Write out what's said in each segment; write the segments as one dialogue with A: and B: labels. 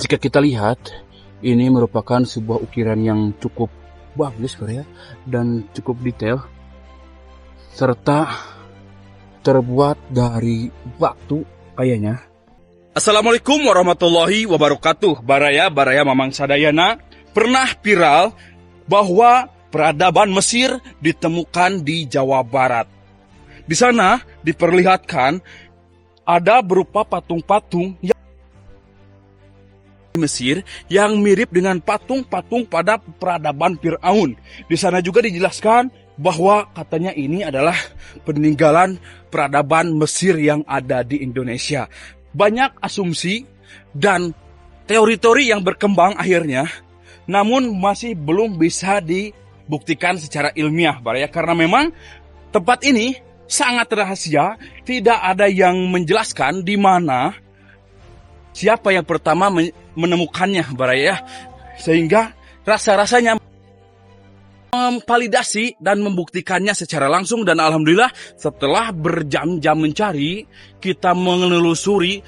A: Jika kita lihat, ini merupakan sebuah ukiran yang cukup bagus dan cukup detail, serta terbuat dari batu kayaknya.
B: Assalamualaikum warahmatullahi wabarakatuh. Baraya Mamang Sadayana. Pernah viral bahwa peradaban Mesir ditemukan di Jawa Barat. Di sana diperlihatkan ada berupa patung-patung yang Mesir yang mirip dengan patung-patung pada peradaban Firaun. Di sana juga dijelaskan bahwa katanya ini adalah peninggalan peradaban Mesir yang ada di Indonesia. Banyak asumsi dan teori-teori yang berkembang akhirnya, namun masih belum bisa dibuktikan secara ilmiah, Baraya, karena memang tempat ini sangat rahasia, tidak ada yang menjelaskan di mana siapa yang pertama menemukannya, Baraya, sehingga rasa-rasanya memvalidasi dan membuktikannya secara langsung. Dan alhamdulillah setelah berjam-jam mencari, kita menelusuri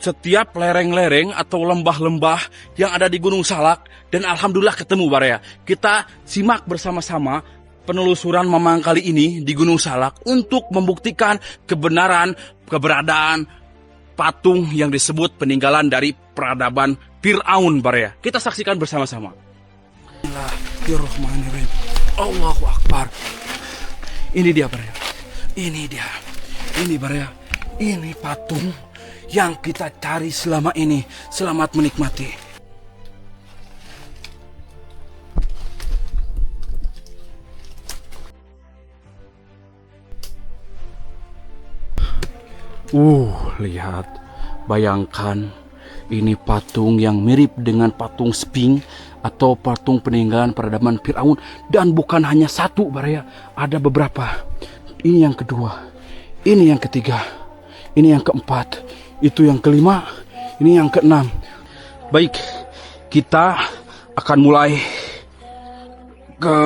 B: setiap lereng-lereng atau lembah-lembah yang ada di Gunung Salak, dan alhamdulillah ketemu, Baraya. Kita simak bersama-sama penelusuran Mamang kali ini di Gunung Salak untuk membuktikan kebenaran keberadaan patung yang disebut peninggalan dari peradaban Firaun, Baraya. Kita saksikan bersama-sama. Bismillahirrahmanirrahim. Allahu Akbar. Ini dia, Baraya. Ini dia. Ini, Baraya. Ini patung yang kita cari selama ini. Selamat menikmati.
A: Lihat. Bayangkan, ini patung yang mirip dengan patung Sphinx atau patung peninggalan peradaban Firaun. Dan bukan hanya satu, Baraya. Ada beberapa. Ini yang kedua. Ini yang ketiga. Ini yang keempat. Itu yang kelima. Ini yang keenam. Baik, kita akan mulai ke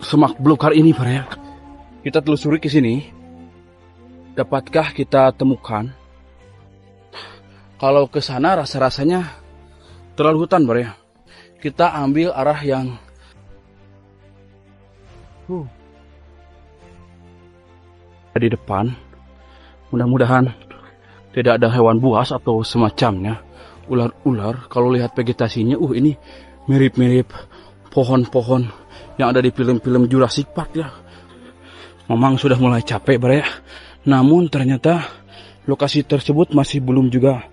A: semak belukar ini, Baraya. Kita telusuri ke sini. Dapatkah kita temukan? Kalau ke sana rasa-rasanya terlalu hutan, Baraya. Kita ambil arah yang di depan. Mudah-mudahan tidak ada hewan buas atau semacamnya. Ular-ular. Kalau lihat vegetasinya, ini mirip-mirip pohon-pohon yang ada di film-film Jurassic Park ya. Memang sudah mulai capek, Baraya. Namun ternyata lokasi tersebut masih belum juga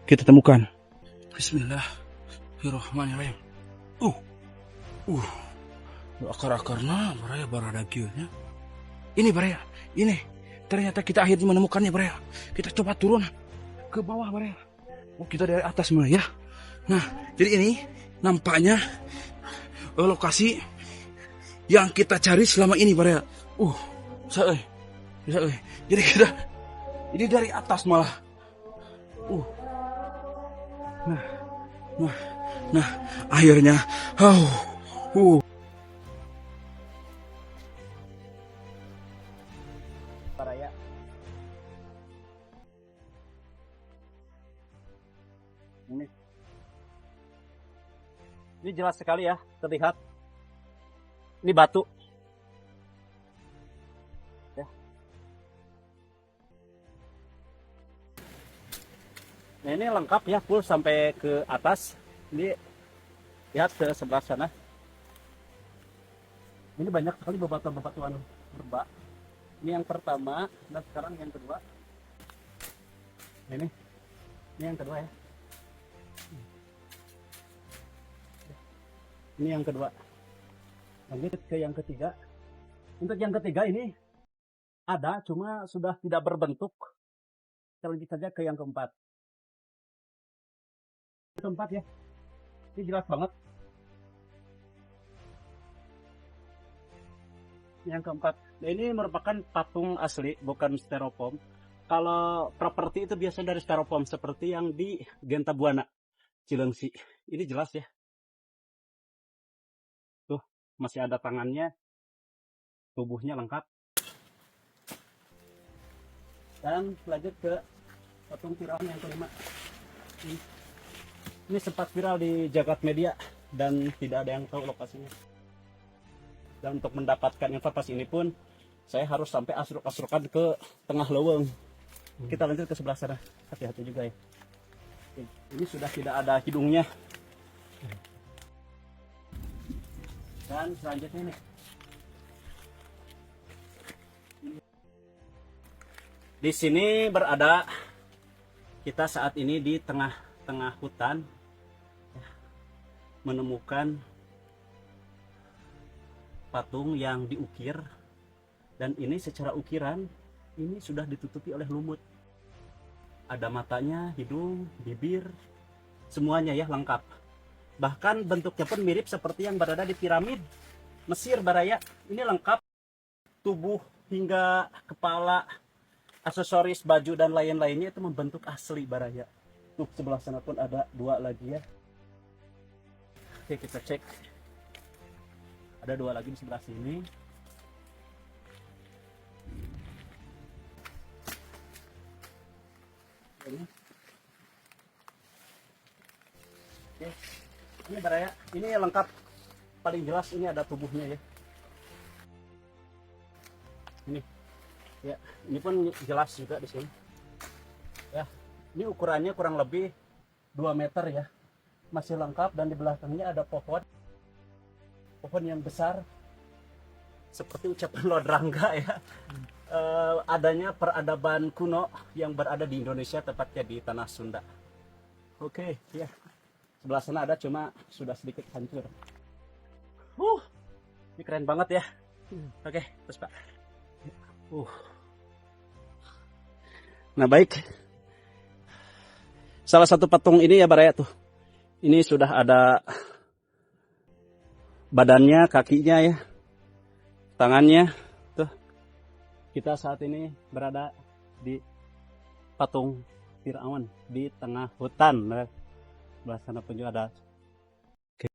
A: kita temukan. Bismillahirrahmanirrahim. Akar-akarnya, Baraya, baradagianya. Ini, Baraya. Ini. Ternyata kita akhirnya menemukannya, Baraya. Kita coba turun ke bawah, Baraya. Kita dari atas mulai ya. Nah, jadi ini nampaknya lokasi yang kita cari selama ini, Baraya. Jadi kita ini dari atas malah. Nah, akhirnya.
C: Baraya. Ini jelas sekali ya, terlihat. Ini batu. Ya. Nah, ini lengkap ya, full sampai ke atas. Ini lihat ke sebelah sana. Ini banyak sekali bebatuan berba. Ini yang pertama, dan sekarang yang kedua. Ini yang kedua ya. Ini yang kedua. Lanjut ke yang ketiga. Untuk yang ketiga ini ada, cuma sudah tidak berbentuk. Kita lanjut saja ke yang keempat. Keempat ya. Ini jelas banget. Yang keempat. Nah, ini merupakan patung asli, bukan styrofoam. Kalau properti itu biasanya dari styrofoam, seperti yang di Genta Buana, Cilengsi. Ini jelas ya. Tuh, masih ada tangannya. Tubuhnya lengkap. Dan lanjut ke patung Firaun yang kelima. Ini. Ini sempat viral di jagat media dan tidak ada yang tahu lokasinya. Dan untuk mendapatkan informasi ini pun saya harus sampai asruk-asrukan ke tengah leweng. Kita lanjut ke sebelah sana. Hati-hati juga ya. Oke, ini sudah tidak ada hidungnya. Dan selanjutnya nih. Di sini berada kita saat ini di tengah-tengah hutan, menemukan patung yang diukir, dan ini secara ukiran ini sudah ditutupi oleh lumut. Ada matanya, hidung, bibir, semuanya ya lengkap. Bahkan bentuknya pun mirip seperti yang berada di piramid Mesir Baraya. Ini lengkap, tubuh hingga kepala, aksesoris, baju dan lain-lainnya itu membentuk asli Baraya. Tuh sebelah sana pun ada dua lagi ya. Oke, kita cek. Ada dua lagi di sebelah sini. Oke. Ini Baraya, ini lengkap. Paling jelas ini ada tubuhnya ya. Ini. Ya, ini pun jelas juga di sini. Ya, ini ukurannya kurang lebih 2 meter ya. Masih lengkap dan di belakangnya ada pohon. Pohon yang besar. Seperti ucapan Lodrangga ya. Adanya peradaban kuno yang berada di Indonesia, tepatnya di tanah Sunda. Oke, ya. Sebelah sana ada, cuma sudah sedikit hancur. Ini keren banget ya. Oke, terus Pak. Nah baik, salah satu patung ini ya Baraya tuh, ini sudah ada badannya, kakinya ya, tangannya tuh. Kita saat ini berada di patung Firaun di tengah hutan. Nah, sebelah sana pun juga ada. Oke.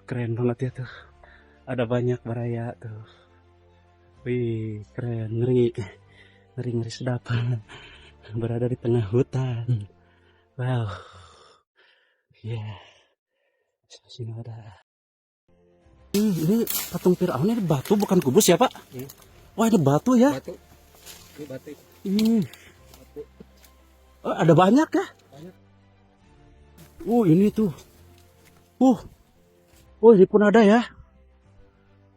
C: Keren banget ya tuh. Ada banyak Baraya tuh. Wih, keren, ngeri sedap. Berada di tengah hutan. Wow. Yeah. Sini ada. Ini patung Firaun ini batu bukan kubus ya Pak? Wah ini batu ya?
D: Batu. Ini batu.
C: Batu. Oh, ada banyak ya?
D: Banyak.
C: Ini tuh. Oh ini pun ada ya?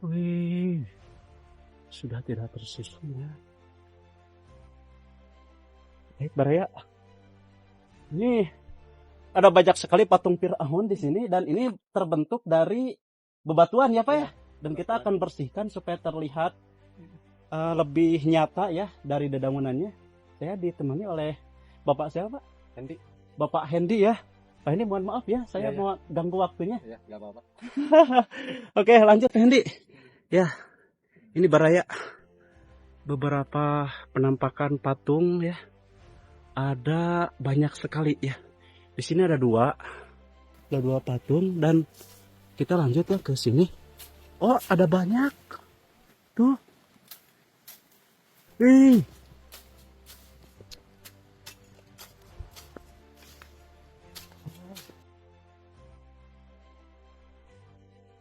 C: Wih, sudah tidak tersisa ya. Baik Baraya, ini ada banyak sekali patung Firaun di sini dan ini terbentuk dari bebatuan ya Pak ya. Dan kita akan bersihkan supaya terlihat lebih nyata ya dari dedaunannya. Saya ditemani oleh Bapak siapa Pak?
D: Hendi.
C: Bapak Hendi ya. Pak ini mohon maaf ya, saya
D: Ya.
C: mau ganggu waktunya.
D: Ya, nggak apa-apa.
C: Oke lanjut Hendi. Ya, ini Baraya. Beberapa penampakan patung ya. Ada banyak sekali ya. Di sini ada dua patung dan kita lanjut ya ke sini. Oh, ada banyak. Tuh. Wih.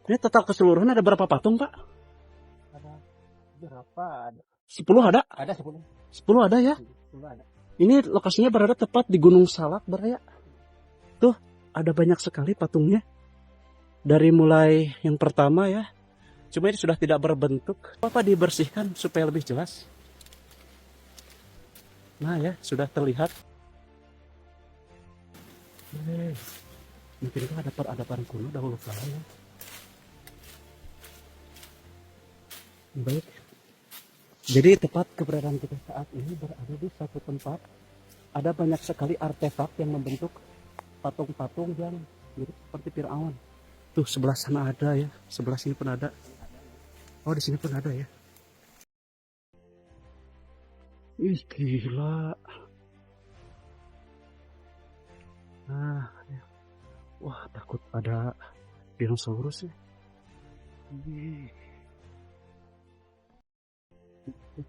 C: Ini total keseluruhan ada berapa patung, Pak?
D: Ada berapa? Ada
C: 10 ada?
D: 10.
C: 10 ada ya?
D: 10 ada.
C: Ini lokasinya berada tepat di Gunung Salak, Baraya. Tuh, ada banyak sekali patungnya. Dari mulai yang pertama ya. Cuma ini sudah tidak berbentuk. Apa dibersihkan supaya lebih jelas? Nah ya, sudah terlihat. Mungkin itu ada peradaban kuno dahulu kala ya. Baik. Jadi tepat keberadaan kita saat ini berada di satu tempat. Ada banyak sekali artefak yang membentuk patung-patung yang mirip seperti Firaun. Tuh sebelah sana ada ya, sebelah sini pun ada. Oh di sini pun ada ya. Ih gila. Nah, ya. Wah takut ada dinosaurus ya.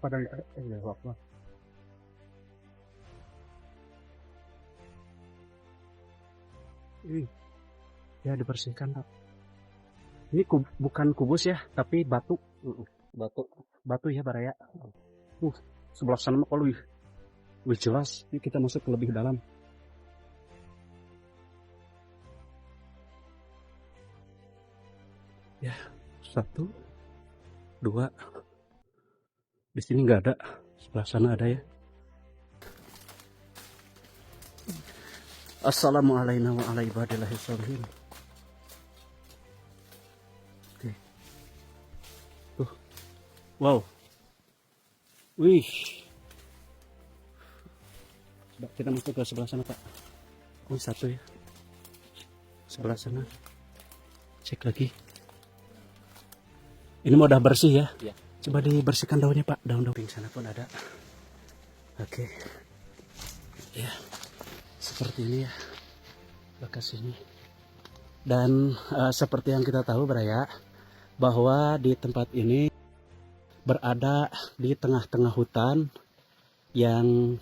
D: Pada apa?
C: Ya dibersihkan Pak. Ini bukan kubus ya, tapi batu. Batu ya Baraya. Sebelah sana mah kalau wih jelas. Ini kita masuk ke lebih dalam. Ya, 1, 2. Di sini nggak ada. Sebelah sana ada ya. Assalamualaikum warahmatullahi wabarakatuh. Oke. Tuh. Wow. Wih. Coba kita masuk ke sebelah sana, Pak. Oh, 1 ya. Sebelah sana. Cek lagi. Ini mau udah bersih ya?
D: Iya.
C: Coba dibersihkan daunnya, Pak. Daun-daun di sana pun ada. Oke. Ya. Seperti ini ya lokasinya. Dan seperti yang kita tahu Baraya, bahwa di tempat ini berada di tengah-tengah hutan yang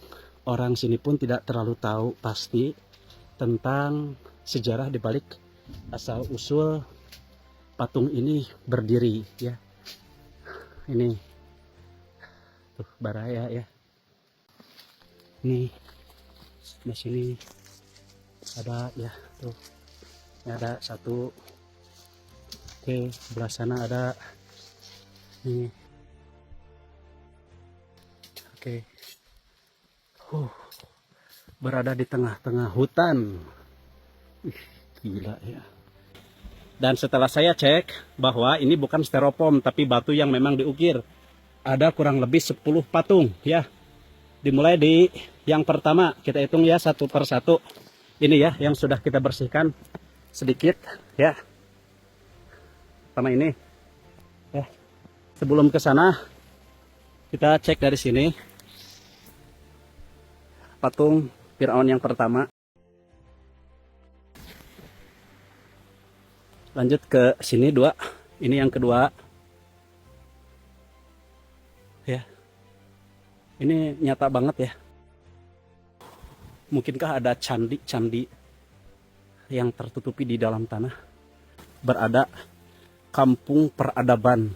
C: orang sini pun tidak terlalu tahu pasti tentang sejarah di balik asal usul patung ini berdiri ya. Ini tuh Baraya ya. Ini di sini ada ya tuh. Ini ada 1. Oke, sebelah sana ada nih. Oke. Berada di tengah-tengah hutan. Gila ya. Dan setelah saya cek bahwa ini bukan styrofoam tapi batu yang memang diukir. Ada kurang lebih 10 patung ya. Dimulai di yang pertama, kita hitung ya 1 per 1. Ini ya yang sudah kita bersihkan sedikit ya. Sama ini. Ya. Sebelum ke sana kita cek dari sini. Patung Firaun yang pertama. Lanjut ke sini 2. Ini yang kedua. Ya. Ini nyata banget ya. Mungkinkah ada candi-candi yang tertutupi di dalam tanah? Berada kampung peradaban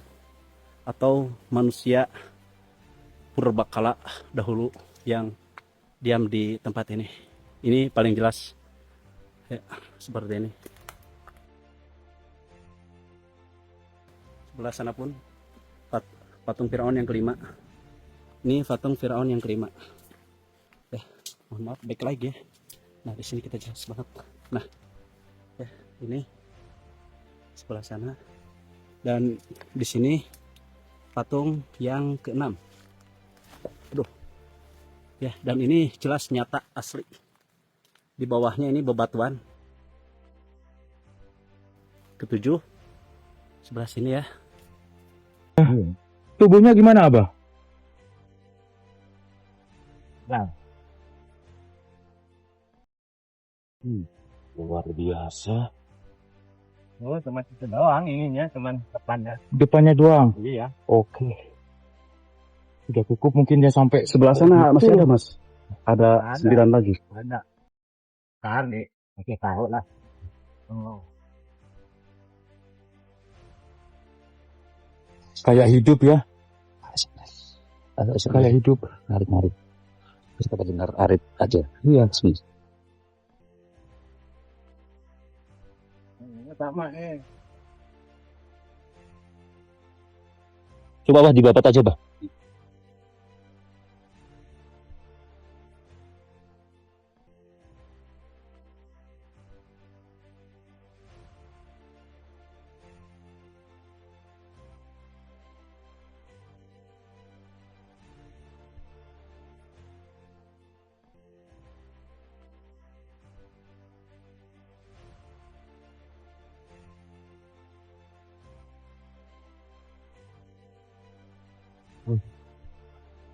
C: atau manusia purbakala dahulu yang diam di tempat ini. Ini paling jelas. Ya, seperti ini. Sebelah sana pun patung Firaun yang kelima. Ini patung Firaun yang kelima. Ya, mohon maaf, back lagi ya. Nah, di sini kita jelas banget. Nah, ya, ini sebelah sana. Dan di sini patung yang keenam. Aduh. Ya, dan ini jelas nyata asli. Di bawahnya ini bebatuan. Ketujuh. Sebelah sini ya.
E: Tubuhnya gimana, Abah?
D: Nah,
E: Luar biasa.
D: oh cuma itu doang ininya, cuman depannya.
E: Depannya doang.
D: Iya.
E: Oke. Sudah cukup mungkin ya sampai
C: Sebelah sana masih ada, Mas. Ada
D: Ada.
C: 9 lagi.
D: Ada. Kali, oke tahu lah. Oh.
E: kayak hidup ya.
F: Agak seru.
E: Kayak hidup.
F: Narik-narik. Terus kita dengar arit aja.
E: Iya.
D: Sama
F: Coba Bah dibabat aja Bah.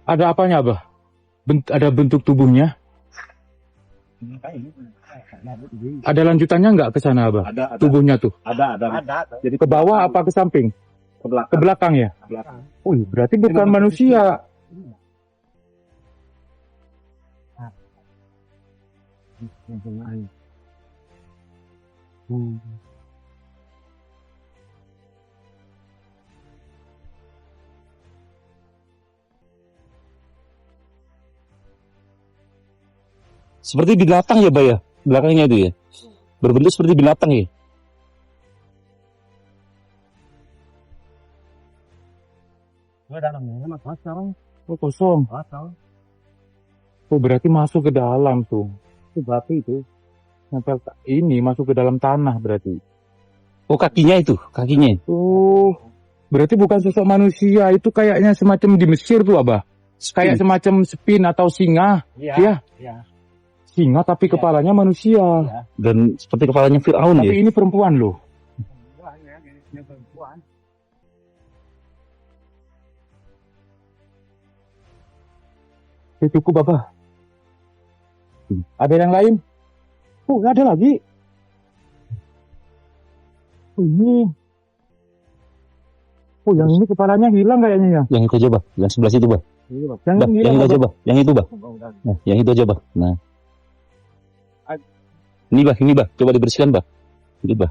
E: Ada apanya, Abah? Ada bentuk tubuhnya? Ada lanjutannya nggak ke sana, Abah?
B: Ada.
E: Tubuhnya tuh.
B: Ada.
D: ada.
B: Jadi
E: Ke bawah apa ke samping?
B: ke belakang.
E: Ke belakang ya?
B: Ke belakang.
E: Oh, berarti bukan manusia.
F: Seperti binatang ya, Bah ya? Belakangnya itu ya. Berbentuk seperti binatang ya.
D: Gua dalamnya mas kosong.
E: Oh, kosong.
D: Kosong.
E: Oh, berarti masuk ke dalam tuh. Itu batu itu. Nempel ini masuk ke dalam tanah berarti.
F: Oh, kakinya itu, kakinya.
E: Oh, berarti bukan sosok manusia. Itu kayaknya semacam di Mesir tuh, Abah. Kayak semacam spin atau singa.
D: Iya.
E: Iya.
D: Iya.
E: Singa tapi
D: Iya.
E: kepalanya manusia.
D: Iya.
F: Dan seperti kepalanya Fir'aun
E: Tapi
F: ya.
E: ini perempuan loh.
D: Wah, ya, ini perempuan.
E: Ya, cukup, Abah. Ada yang lain? Oh, nggak ada lagi. Oh, ini. Oh, yang ini kepalanya hilang kayaknya ya.
F: Yang itu aja, Bah. Yang sebelah situ, Bah.
E: Yang
F: Bah,
E: ini
F: yang
E: hilang,
F: itu aja,
E: Abah.
F: Bah. Yang itu, Bah. Nah, yang itu aja, Bah. Nah. Ini, Bah. Coba dibersihkan, Bah. Ini, Bah.